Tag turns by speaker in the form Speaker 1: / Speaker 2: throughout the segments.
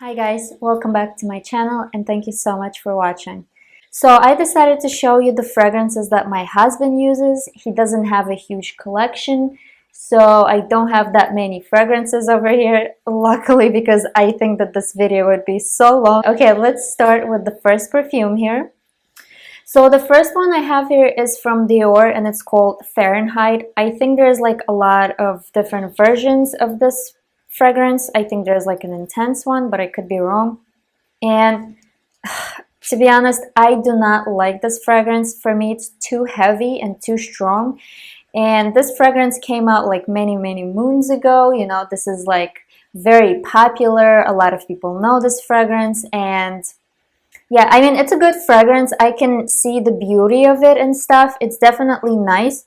Speaker 1: Hi guys, welcome back to my channel and thank you so much for watching. So I decided to show you the fragrances that my husband uses. He doesn't have a huge collection, so I don't have that many fragrances over here, luckily, because I think that this video would be so long. Okay, let's start with the first perfume here. So the first one I have here is from Dior and it's called Fahrenheit. I think there's like a lot of different versions of this fragrance. I think there's like an intense one, but I could be wrong. And to be honest, I do not like this fragrance. For me, it's too heavy and too strong. And this fragrance came out like many moons ago. You know, this is like very popular. A lot of people know this fragrance, and yeah, I mean, it's a good fragrance. I can see the beauty of it and stuff. It's definitely nice.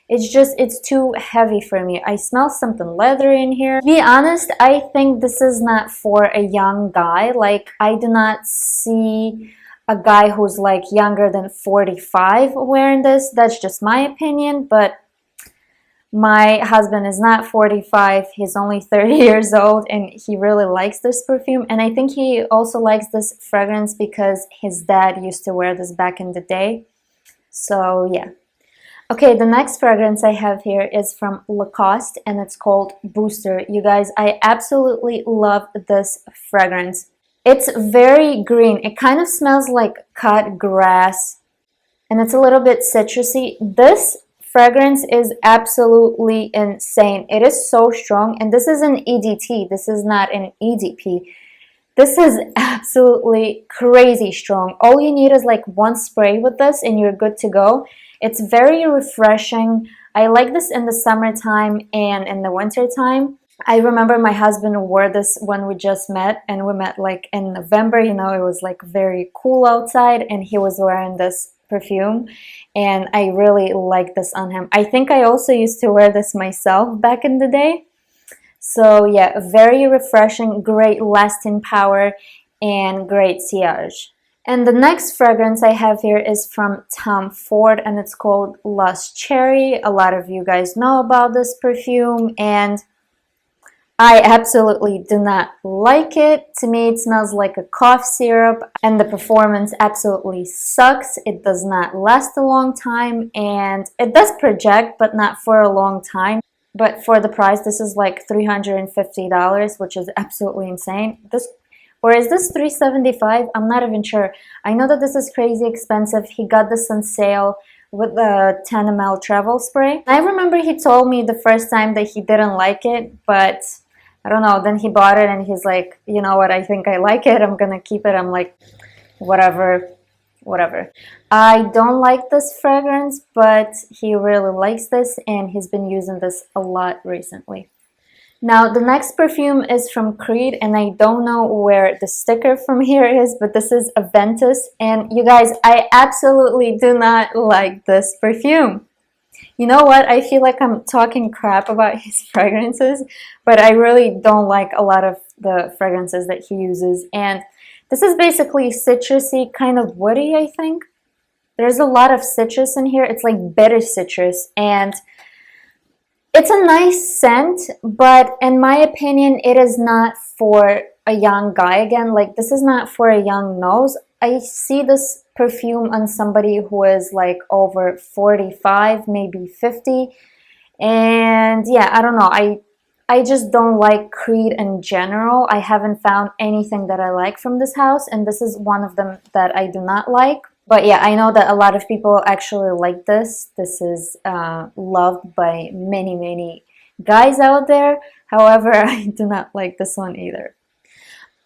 Speaker 1: It's too heavy for me. I smell something leathery in here. To be honest, I think this is not for a young guy. Like, I do not see a guy who's like younger than 45 wearing this. That's just my opinion, but my husband is not 45, he's only 30 years old and he really likes this perfume, and I think he also likes this fragrance because his dad used to wear this back in the day. So yeah. Okay, the next fragrance I have here is from Lacoste and it's called Booster. You guys, I absolutely love this fragrance. It's very green. It kind of smells like cut grass and it's a little bit citrusy. This fragrance is absolutely insane. It is so strong, and this is an EDT. This is not an EDP. This is absolutely crazy strong. All you need is like one spray with this and you're good to go. It's very refreshing. I like this in the summertime and in the wintertime. I remember my husband wore this when we just met, and we met like in November. You know, it was like very cool outside and he was wearing this perfume and I really like this on him. I think I also used to wear this myself back in the day. So yeah, very refreshing, great lasting power, and great sillage. And the next fragrance I have here is from Tom Ford and it's called Lost Cherry. A lot of you guys know about this perfume and I absolutely do not like it. To me, it smells like a cough syrup and the performance absolutely sucks. It does not last a long time and it does project, but not for a long time. But for the price, this is like $350, which is absolutely insane. Or is this $375? I'm not even sure. I know that this is crazy expensive. He got this on sale with the 10 ml travel spray. I remember he told me the first time that he didn't like it, but I don't know, then he bought it and he's like, you know what, I think I like it, I'm gonna keep it. I'm like, whatever. I don't like this fragrance, but he really likes this and he's been using this a lot recently. Now the next perfume is from Creed and I don't know where the sticker from here is, but this is Aventus, and you guys, I absolutely do not like this perfume. You know what? I feel like I'm talking crap about his fragrances, but I really don't like a lot of the fragrances that he uses. And this is basically citrusy, kind of woody, I think. There's a lot of citrus in here. It's like bitter citrus, and it's a nice scent, but in my opinion, it is not for a young guy. Again, like, this is not for a young nose. I see this perfume on somebody who is like over 45, maybe 50. And yeah, I don't know. I just don't like Creed in general. I haven't found anything that I like from this house, and this is one of them that I do not like. But yeah, I know that a lot of people actually like this. This is loved by many guys out there. However, I do not like this one either.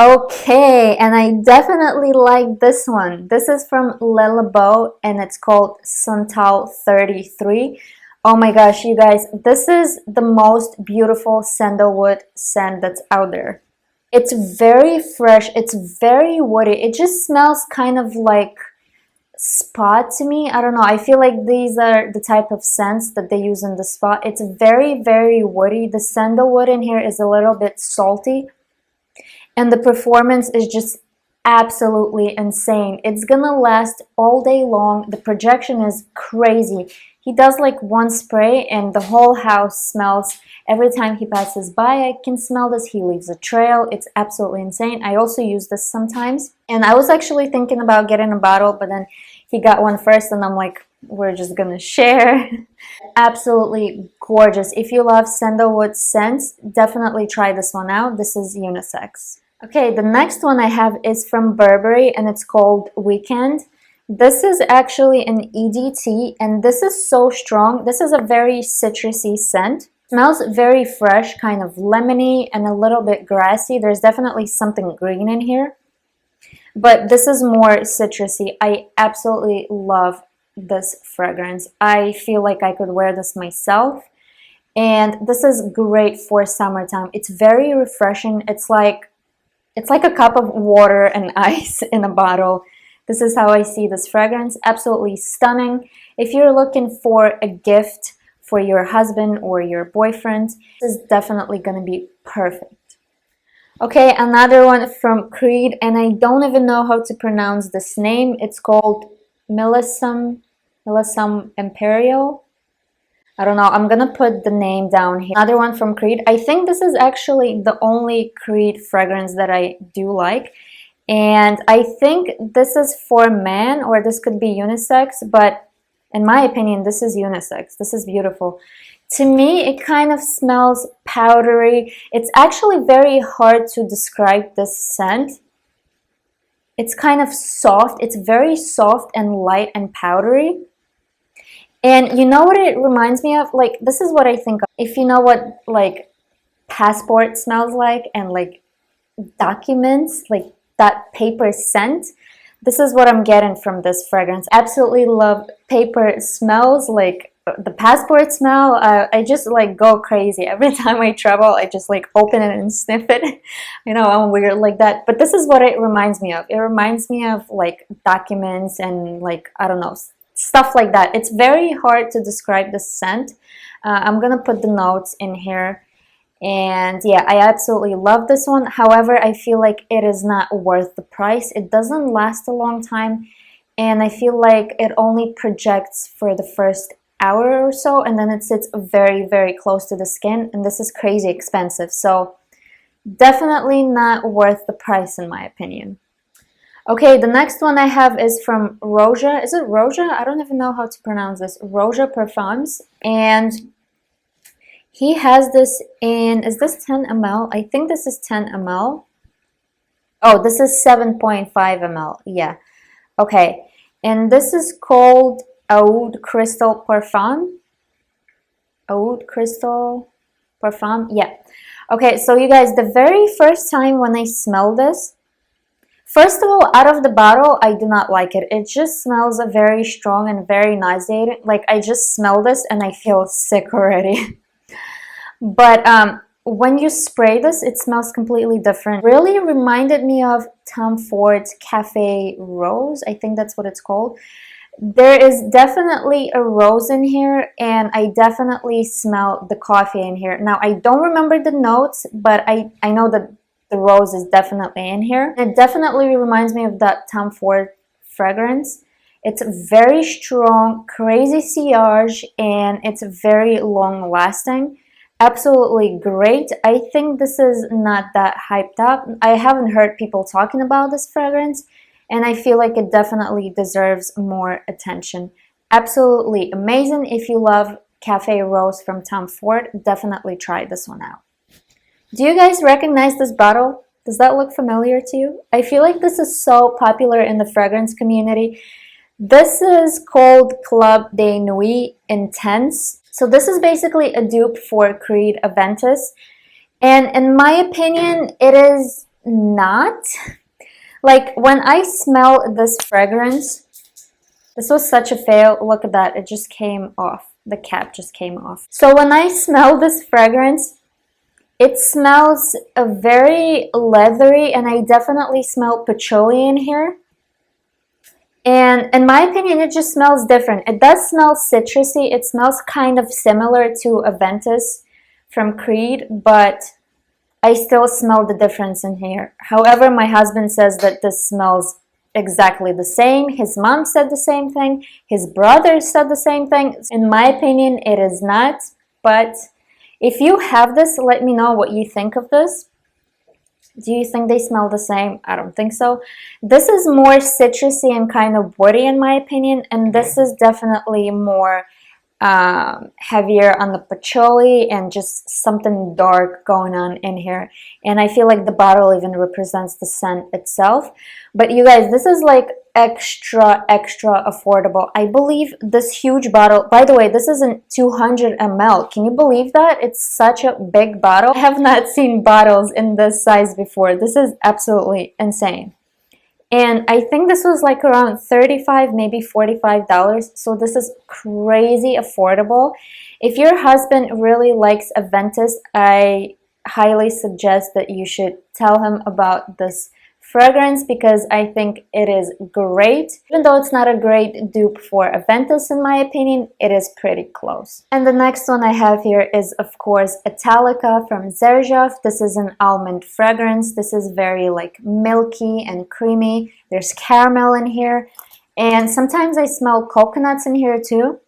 Speaker 1: Okay, and I definitely like this one. This is from Labo and it's called Santal 33. Oh my gosh, you guys, this is the most beautiful sandalwood scent that's out there. It's very fresh, it's very woody. It just smells kind of like spa to me. I don't know, I feel like these are the type of scents that they use in the spa. It's very woody. The sandalwood in here is a little bit salty. And the performance is just absolutely insane. It's gonna last all day long. The projection is crazy. He does like one spray and the whole house smells. Every time he passes by, I can smell this. He leaves a trail. It's absolutely insane. I also use this sometimes. And I was actually thinking about getting a bottle, but then he got one first and I'm like, we're just gonna share. Absolutely gorgeous. If you love sandalwood scents, definitely try this one out. This is unisex. Okay, the next one I have is from Burberry and it's called Weekend. This is actually an EDT and this is so strong. This is a very citrusy scent. Smells very fresh, kind of lemony and a little bit grassy. There's definitely something green in here, but this is more citrusy. I absolutely love this fragrance. I feel like I could wear this myself, and this is great for summertime. It's very refreshing. It's like a cup of water and ice in a bottle. This is how I see this fragrance. Absolutely stunning. If you're looking for a gift for your husband or your boyfriend, this is definitely going to be perfect. Okay, another one from Creed, and I don't even know how to pronounce this name. It's called Millésime Impérial. I don't know. I'm gonna put the name down here. Another one from Creed. I think this is actually the only Creed fragrance that I do like. And I think this is for men, or this could be unisex, but in my opinion, this is unisex. This is beautiful. To me, it kind of smells powdery. It's actually very hard to describe this scent. It's kind of soft. It's very soft and light and powdery. And you know what it reminds me of? Like, this is what I think of. If you know what, like, passport smells like and, like, documents, like that paper scent, this is what I'm getting from this fragrance. Absolutely love paper smells, like the passport smell. I just like go crazy every time I travel. I just like open it and sniff it. You know, I'm weird like that, but this is what it reminds me of. It reminds me of like documents and like, I don't know, stuff like that. It's very hard to describe the scent. I'm gonna put the notes in here. And yeah, I absolutely love this one. However, I feel like it is not worth the price. It doesn't last a long time, and I feel like it only projects for the first hour or so, and then it sits very, very close to the skin, and this is crazy expensive. So definitely not worth the price in my opinion. Okay, the next one I have is from Roja. Is it Roja? I don't even know how to pronounce this. Roja Parfums, and he has this in, is this 10 ml? I think this is 10 ml. Oh, this is 7.5 ml. Yeah. Okay. And this is called Oud Crystal Parfum. Oud Crystal Parfum. Yeah. Okay, so you guys, the very first time when I smell this, first of all, out of the bottle, I do not like it. It just smells very strong and very nauseating. Like, I just smell this and I feel sick already. But when you spray this, it smells completely different. Really reminded me of Tom Ford's Cafe Rose. I think that's what it's called. There is definitely a rose in here, and I definitely smell the coffee in here. Now, I don't remember the notes, but I know that the rose is definitely in here. It definitely reminds me of that Tom Ford fragrance. It's very strong, crazy sillage, and it's very long lasting. Absolutely great. I think this is not that hyped up. I haven't heard people talking about this fragrance, and I feel like it definitely deserves more attention. Absolutely amazing. If you love Cafe Rose from Tom Ford, definitely try this one out. Do you guys recognize this bottle? Does that look familiar to you? I feel like this is so popular in the fragrance community. This is called Club de Nuit Intense. So this is basically a dupe for Creed Aventus, and in my opinion, it is not. Like, when I smell this fragrance, this was such a fail. Look at that, it just came off. The cap just came off. So when I smell this fragrance, it smells very leathery, and I definitely smell patchouli in here. And in my opinion, it just smells different. It does smell citrusy. It smells kind of similar to Aventus from Creed, but I still smell the difference in here. However, my husband says that this smells exactly the same. His mom said the same thing. His brother said the same thing. In my opinion, it is not. But if you have this, let me know what you think of this. Do you think they smell the same? I don't think so. This is more citrusy and kind of woody in my opinion, and this is definitely more heavier on the patchouli and just something dark going on in here. And I feel like the bottle even represents the scent itself. But you guys, this is like extra affordable. I believe this huge bottle, by the way, this isn't 200 ml. Can you believe that? It's such a big bottle. I have not seen bottles in this size before. This is absolutely insane. And I think this was like around $35, maybe $45. So this is crazy affordable. If your husband really likes Aventus, I highly suggest that you should tell him about this fragrance because I think it is great. Even though it's not a great dupe for Aventus in my opinion, it is pretty close. And the next one I have here is of course Italica from Xerjoff. This is an almond fragrance. This is very like milky and creamy. There's caramel in here. And sometimes I smell coconuts in here too.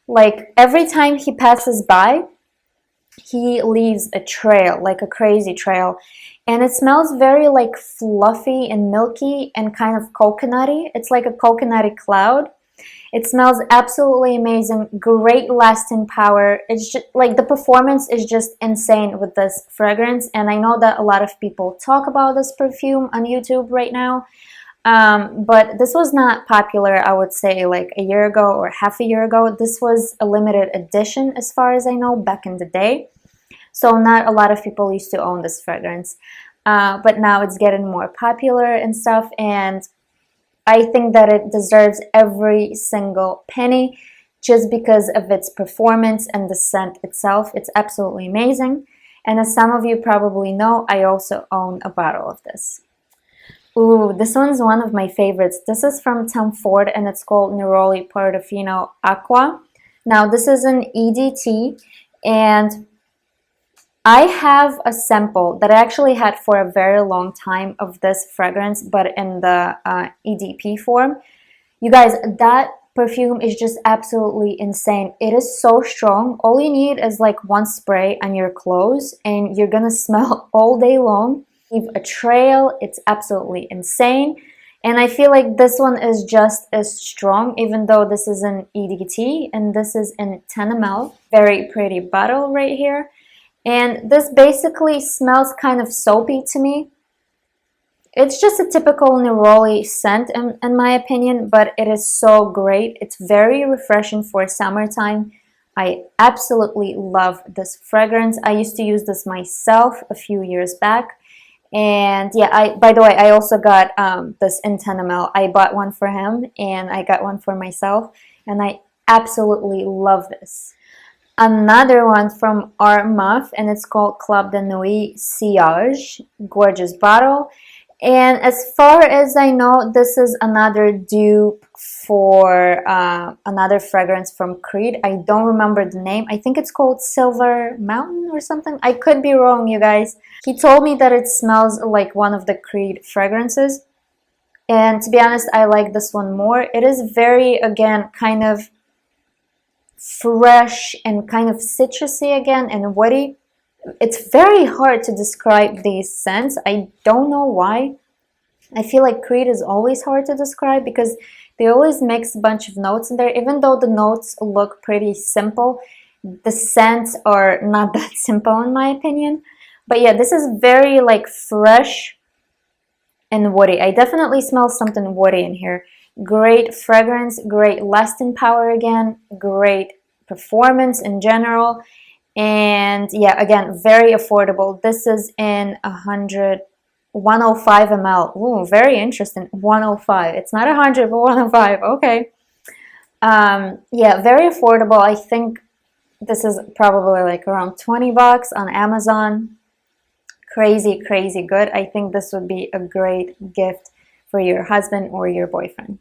Speaker 1: Like every time he passes by, he leaves a trail, like a crazy trail. And it smells very like fluffy and milky and kind of coconutty. It's like a coconutty cloud. It smells absolutely amazing, great lasting power. It's just like the performance is just insane with this fragrance. And I know that a lot of people talk about this perfume on YouTube right now. But this was not popular, I would say, like a year ago or half a year ago. This was a limited edition as far as I know back in the day. So not a lot of people used to own this fragrance. But now it's getting more popular and stuff. And I think that it deserves every single penny just because of its performance and the scent itself. It's absolutely amazing. And as some of you probably know, I also own a bottle of this. Ooh, this one's one of my favorites. This is from Tom Ford and it's called Neroli Portofino Aqua. Now this is an EDT and I have a sample that I actually had for a very long time of this fragrance, but in the EDP form. You guys, that perfume is just absolutely insane. It is so strong. All you need is like one spray on your clothes and you're gonna smell all day long. Leave a trail. It's absolutely insane. And I feel like this one is just as strong, even though this is an EDT and this is in 10 ml. Very pretty bottle right here. And this basically smells kind of soapy to me. It's just a typical Neroli scent in my opinion, but it is so great. It's very refreshing for summertime. I absolutely love this fragrance. I used to use this myself a few years back. And yeah, by the way, I also got this in 10 ml. I bought one for him and I got one for myself. And I absolutely love this. Another one from Armaf and it's called Club de Nuit Sillage. Gorgeous bottle. And as far as I know, this is another dupe for another fragrance from Creed. I don't remember the name. I think it's called Silver Mountain or something. I could be wrong, you guys. He told me that it smells like one of the Creed fragrances. And to be honest, I like this one more. It is very, again, kind of fresh and kind of citrusy again and woody. It's very hard to describe these scents. I don't know why. I feel like Creed is always hard to describe because they always mix a bunch of notes in there. Even though the notes look pretty simple, the scents are not that simple in my opinion. But yeah, this is very like fresh and woody. I definitely smell something woody in here. Great fragrance, great lasting power again, great performance in general. And yeah, again, very affordable. This is in 105 ml. Ooh, very interesting. 105. It's not 100, but 105. Okay. Yeah, very affordable. I think this is probably like around 20 bucks on Amazon. Crazy, crazy good. I think this would be a great gift for your husband or your boyfriend.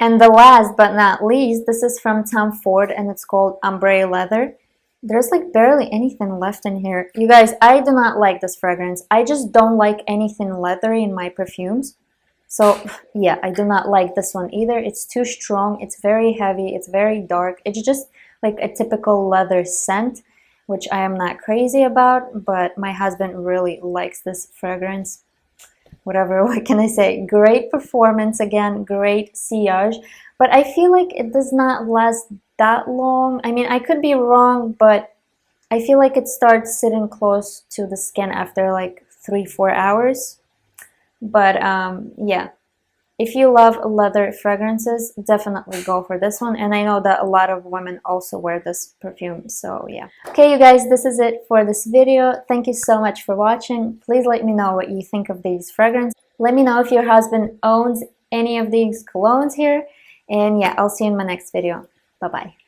Speaker 1: And the last but not least, this is from Tom Ford and it's called Ombre Leather. There's like barely anything left in here. You guys, I do not like this fragrance. I just don't like anything leathery in my perfumes. So yeah, I do not like this one either. It's too strong, it's very heavy, it's very dark. It's just like a typical leather scent, which I am not crazy about, but my husband really likes this fragrance. Whatever, what can I say? Great performance again, great sillage, but I feel like it does not last that long. I mean, I could be wrong, but I feel like it starts sitting close to the skin after like 3-4 hours. But yeah, if you love leather fragrances, definitely go for this one. And I know that a lot of women also wear this perfume, so yeah. Okay, you guys, this is it for this video. Thank you so much for watching. Please let me know what you think of these fragrances. Let me know if your husband owns any of these colognes here. And yeah, I'll see you in my next video. Bye-bye.